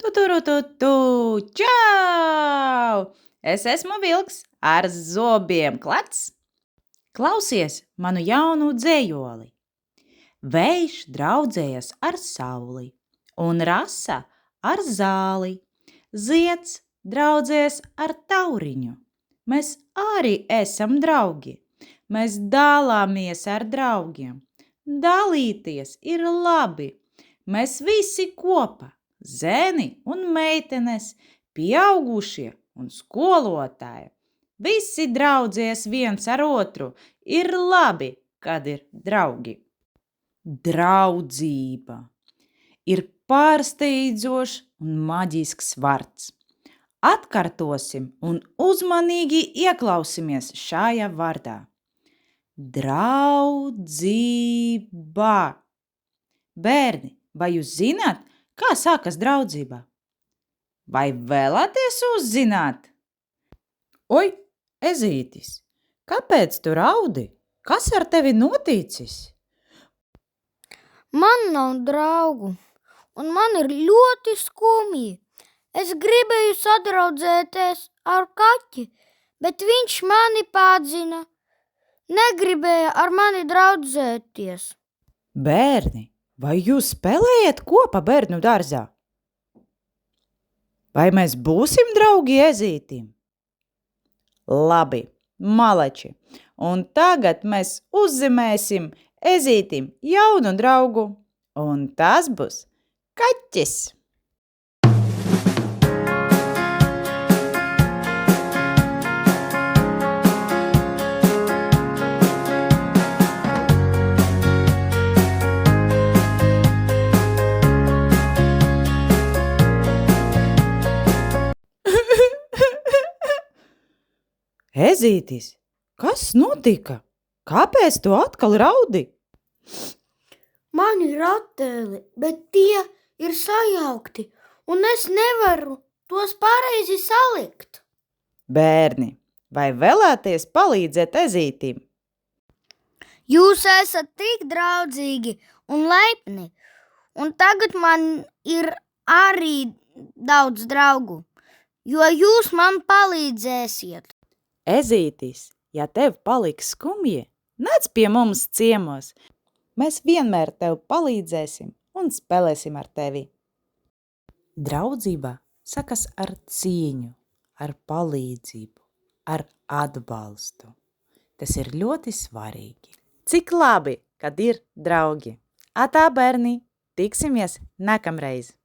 Tu, čau! Es esmu vilks ar zobiem klats. Klausies manu jaunu dzējoli. Vējš draudzējas ar sauli un rasa ar zāli. Zieds draudzējas ar tauriņu. Mēs arī esam draugi. Mēs dalāmies ar draugiem. Dalīties ir labi. Mēs visi kopā, zēni un meitenes, pieaugušie un skolotāji. Visi draudzējas viens ar otru. Ir labi, kad ir draugi. Draudzība ir pārsteidzošs un maģisks vārds. Atkārtosim un uzmanīgi ieklausīsimies šajā vārdā. Draudzība. Bērni, vai jūs zināt, kā sākas draudzība? Vai vēlaties uzzināt? Oi, ezītis, kāpēc tu raudi? Kas ar tevi noticis? Man nav draugu, un man ir ļoti skumji. Es gribēju sadraudzēties ar kaķi, bet viņš mani padzina. Negribēja ar mani draudzēties. Bērni, vai jūs spēlējat kopā bērnu dārzā? Vai mēs būsim draugi ezītim? Labi, malači. Un tagad mēs uzzīmēsim ezītim jaunu draugu, un tas būs kaķis. Ezītis, kas notika? Kāpēc tu atkal raudi? Man ir attēli, bet tie ir sajaukti, un es nevaru tos pareizi salikt. Bērni, vai vēlaties palīdzēt ezītim? Jūs esat tik draudzīgi un laipni, un tagad man ir arī daudz draugu, jo jūs man palīdzēsiet. Ezītis, ja tev paliks skumji, nāc pie mums ciemos. Mēs vienmēr tev palīdzēsim un spēlēsim ar tevi. Draudzība sakas ar cieņu, ar palīdzību, ar atbalstu. Tas ir ļoti svarīgi. Cik labi, kad ir draugi. Atā, bērni, tiksimies nākamreiz!